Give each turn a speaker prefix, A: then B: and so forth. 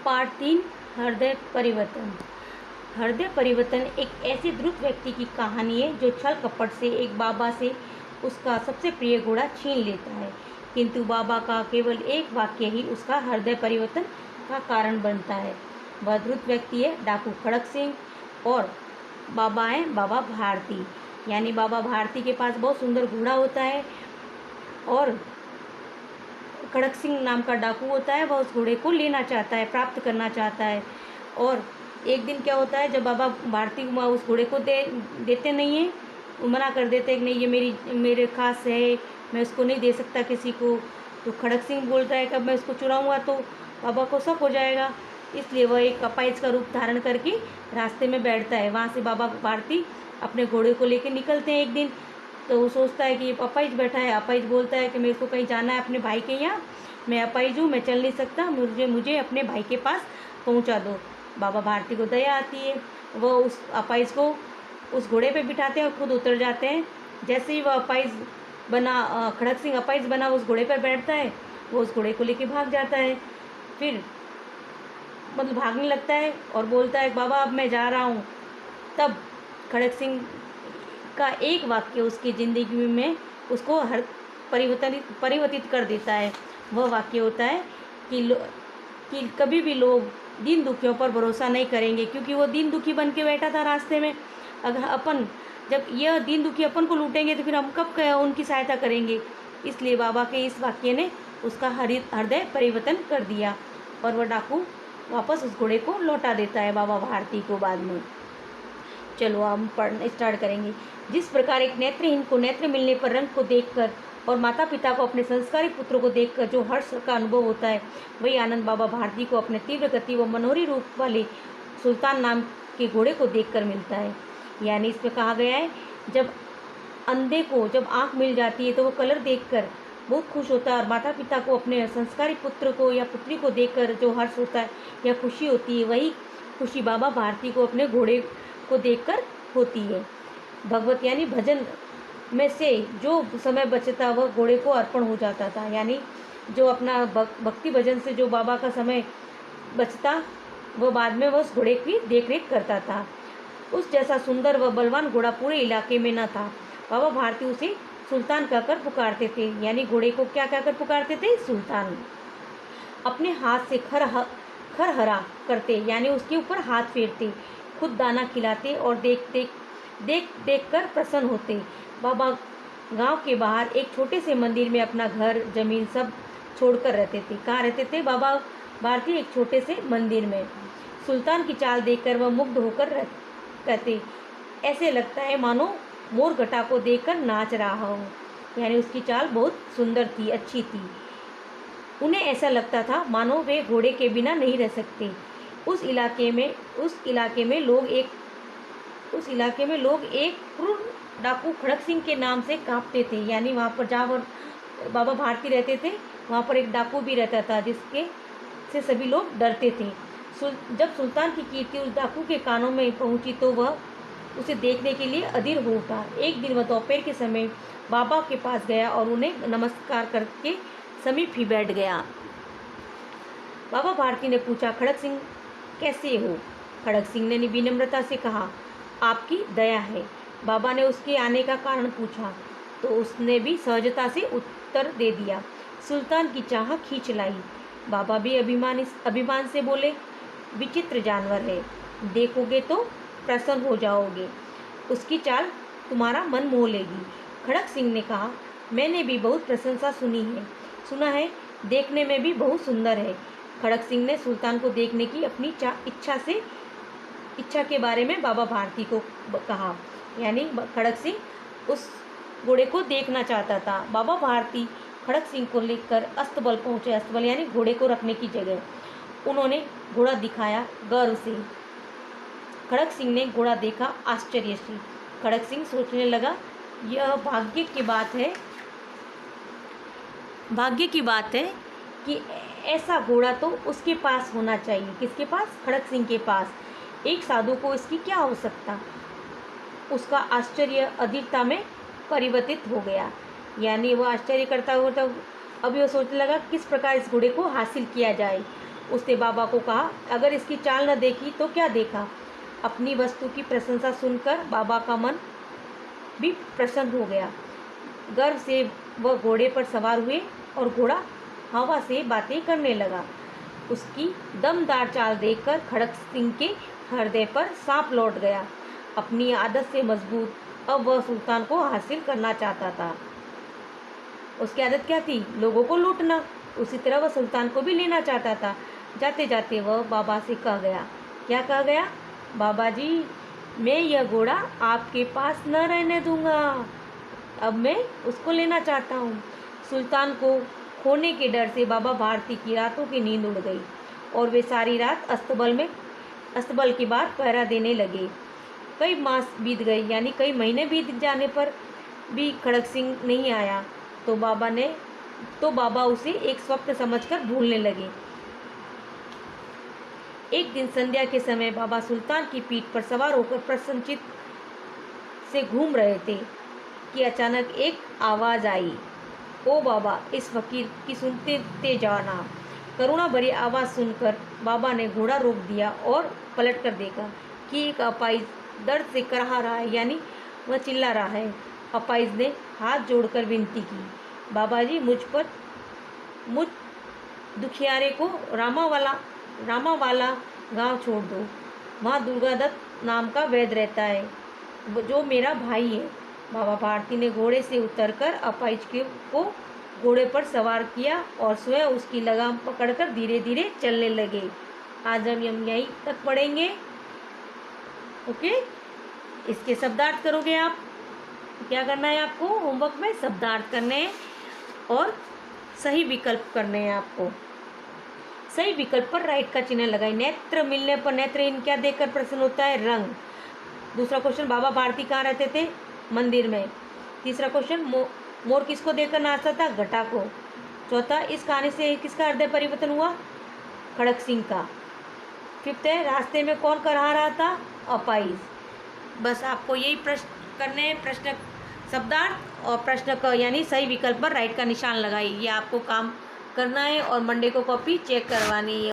A: Part 3 हृदय परिवर्तन। हृदय परिवर्तन एक ऐसे द्रुत व्यक्ति की कहानी है जो छल कपट से एक बाबा से उसका सबसे प्रिय घोड़ा छीन लेता है, किंतु बाबा का केवल एक वाक्य ही उसका हृदय परिवर्तन का कारण बनता है। वह द्रुत व्यक्ति है डाकू खड़क सिंह और बाबा हैं बाबा भारती। यानी बाबा भारती के पास बहुत सुंदर घोड़ा होता है और खड़क सिंह नाम का डाकू होता है, वह उस घोड़े को लेना चाहता है, प्राप्त करना चाहता है। और एक दिन क्या होता है, जब बाबा भारती उस घोड़े को देते नहीं हैं, वो मना कर देते हैं कि नहीं, ये मेरे खास है, मैं उसको नहीं दे सकता किसी को। तो खड़क सिंह बोलता है कि अब मैं इसको चुराऊँगा तो बाबा को शक हो जाएगा, इसलिए वह एक अपाहिज का रूप धारण करके रास्ते में बैठता है। वहाँ से बाबा भारती अपने घोड़े को लेकर निकलते हैं एक दिन। तो वो सोचता है कि ये अपाहिज बैठा है। अपाहिज बोलता है कि मेरे को कहीं जाना है अपने भाई के यहाँ, मैं अपाहिज हूँ, मैं चल नहीं सकता, मुझे अपने भाई के पास पहुँचा दो। बाबा भारती को दया आती है, वह उस अपाहिज को उस घोड़े पे बिठाते हैं और खुद उतर जाते हैं। जैसे ही वह अपाहिज बना, खड़क सिंह अपाहिज बना, उस घोड़े पर बैठता है, वो उस घोड़े को लेके भाग जाता है। फिर मतलब भागने लगता है और बोलता है बाबा अब मैं जा रहा हूँ। तब खड़क सिंह का एक वाक्य उसकी ज़िंदगी में उसको हर परिवर्तित कर देता है। वह वाक्य होता है कि कभी भी लोग दीन दुखियों पर भरोसा नहीं करेंगे, क्योंकि वो दीन दुखी बन के बैठा था रास्ते में। अगर अपन जब यह दीन दुखी अपन को लूटेंगे तो फिर हम कब उनकी सहायता करेंगे। इसलिए बाबा के इस वाक्य ने उसका हृदय परिवर्तन कर दिया और वह डाकू वापस उस घोड़े को लौटा देता है बाबा भारती को बाद में। चलो हम पढ़ना स्टार्ट करेंगे। जिस प्रकार एक नेत्रहीन को नेत्र मिलने पर रंग को देखकर और माता पिता को अपने संस्कारी पुत्र को देखकर जो हर्ष का अनुभव होता है, वही आनंद बाबा भारती को अपने तीव्र गति व मनोहरी रूप वाले सुल्तान नाम के घोड़े को देखकर मिलता है। यानी इसमें कहा गया है, जब अंधे को जब आँख मिल जाती है तो वो कलर देखकर बहुत खुश होता है, और माता पिता को अपने संस्कारी पुत्र को या पुत्री को देखकर जो हर्ष होता है या खुशी होती है, वही खुशी बाबा भारती को अपने घोड़े को देखकर होती है। भगवत यानी भजन में से जो समय बचता वह घोड़े को अर्पण हो जाता था। यानी जो अपना भक्ति भजन से जो बाबा का समय बचता, वह बाद में वह उस घोड़े की देखरेख करता था। उस जैसा सुंदर व बलवान घोड़ा पूरे इलाके में न था। बाबा भारती उसे सुल्तान कहकर पुकारते थे। यानी घोड़े को क्या कहकर पुकारते थे? सुल्तान। अपने हाथ से खरहरा करते, यानी उसके ऊपर हाथ फेरते, खुद दाना खिलाते और देख कर प्रसन्न होते। बाबा गांव के बाहर एक छोटे से मंदिर में अपना घर जमीन सब छोड़कर रहते थे। कहाँ रहते थे बाबा भारती? एक छोटे से मंदिर में। सुल्तान की चाल देखकर वह मुग्ध होकर कहते, ऐसे लगता है मानो मोर घटा को देखकर नाच रहा हो। यानी उसकी चाल बहुत सुंदर थी, अच्छी थी। उन्हें ऐसा लगता था मानो वे घोड़े के बिना नहीं रह सकते। उस इलाके में लोग एक क्रूर डाकू खड़क सिंह के नाम से कांपते थे। यानी वहाँ पर जहाँ बाबा भारती रहते थे, वहाँ पर एक डाकू भी रहता था जिसके से सभी लोग डरते थे। जब सुल्तान की कीर्ति उस डाकू के कानों में पहुँची तो वह उसे देखने के लिए अधीर हो उठा। एक दिन वह दोपहर के समय बाबा के पास गया और उन्हें नमस्कार करके समीप ही बैठ गया। बाबा भारती ने पूछा, खड़क सिंह कैसे हो? खड़क सिंह ने विनम्रता से कहा, आपकी दया है। बाबा ने उसके आने का कारण पूछा तो उसने भी सहजता से उत्तर दे दिया। सुल्तान की चाह खींच लाई। बाबा भी अभिमान से बोले, विचित्र जानवर है, देखोगे तो प्रसन्न हो जाओगे, उसकी चाल तुम्हारा मन मोह लेगी। खड़क सिंह ने कहा, मैंने भी बहुत प्रशंसा सुना है, देखने में भी बहुत सुंदर है। खड़क सिंह ने सुल्तान को देखने की अपनी इच्छा के बारे में बाबा भारती को कहा। यानी खड़क सिंह उस घोड़े को देखना चाहता था। बाबा भारती खड़क सिंह को लेकर अस्तबल पहुँचे। अस्तबल यानी घोड़े को रखने की जगह। उन्होंने घोड़ा दिखाया गर्व से। खड़क सिंह ने घोड़ा देखा आश्चर्य से। खड़क सिंह सोचने लगा, यह भाग्य की बात है कि ऐसा घोड़ा तो उसके पास होना चाहिए। किसके पास? खड़क सिंह के पास। एक साधु को इसकी क्या हो सकता? उसका आश्चर्य अधीरता में परिवर्तित हो गया। यानी वह आश्चर्य करता हुआ तो अभी वह सोचने लगा किस प्रकार इस घोड़े को हासिल किया जाए। उसने बाबा को कहा, अगर इसकी चाल न देखी तो क्या देखा। अपनी वस्तु की प्रशंसा सुनकर बाबा का मन भी प्रसन्न हो गया। गर्व से वह घोड़े पर सवार हुए और घोड़ा हवा से बातें करने लगा। उसकी दमदार चाल देखकर खड़क सिंह के हृदय पर सांप लौट गया। अपनी आदत से मजबूत अब वह सुल्तान को हासिल करना चाहता था। उसकी आदत क्या थी? लोगों को लूटना। उसी तरह वह सुल्तान को भी लेना चाहता था। जाते जाते वह बाबा से कह गया। क्या कह गया? बाबा जी, मैं यह घोड़ा आपके पास न रहने दूंगा। अब मैं उसको लेना चाहता हूँ। सुल्तान को खोने के डर से बाबा भारती की रातों की नींद उड़ गई और वे सारी रात अस्तबल के बाद पहरा देने लगे। कई मास बीत गए, यानी कई महीने बीत जाने पर भी खड़क सिंह नहीं आया तो बाबा उसे एक स्वप्न समझकर भूलने लगे। एक दिन संध्या के समय बाबा सुल्तान की पीठ पर सवार होकर प्रसन्नचित से घूम रहे थे कि अचानक एक आवाज़ आई। ओ बाबा, इस फकीर की सुनते जाना। करुणा भरी आवाज़ सुनकर बाबा ने घोड़ा रोक दिया और पलट कर देखा कि एक अपाइज दर्द से कराह रहा है, यानी वह चिल्ला रहा है। अपाइज ने हाथ जोड़कर विनती की, बाबा जी, मुझ दुखियारे को रामावाला गांव छोड़ दो। वहाँ दुर्गादत्त नाम का वैद्य रहता है, जो मेरा भाई है। बाबा भारती ने घोड़े से उतरकर अपाइज को घोड़े पर सवार किया और स्वयं उसकी लगाम पकड़कर धीरे धीरे चलने लगे। आज हम यहीं तक पढ़ेंगे। ओके, इसके शब्दार्थ करोगे आप। क्या करना है आपको? होमवर्क में शब्दार्थ करने हैं और सही विकल्प करने हैं आपको। सही विकल्प पर राइट का चिन्ह लगाए। नेत्र मिलने पर नेत्रहीन क्या देखकर प्रसन्न होता है? रंग। दूसरा क्वेश्चन, बाबा भारती कहाँ रहते थे? मंदिर में। तीसरा क्वेश्चन, मोर किसको देखकर नाचता था? घटा को। चौथा, इस कहानी से किसका हृदय परिवर्तन हुआ? खड़क सिंह का। फिफ्थ है, रास्ते में कौन कराह रहा था? अपाइज। बस आपको यही प्रश्न करने हैं, प्रश्न शब्दार्थ और प्रश्न का यानी सही विकल्प पर राइट का निशान लगाइए। ये आपको काम करना है और मंडे को कॉपी चेक करवानी है।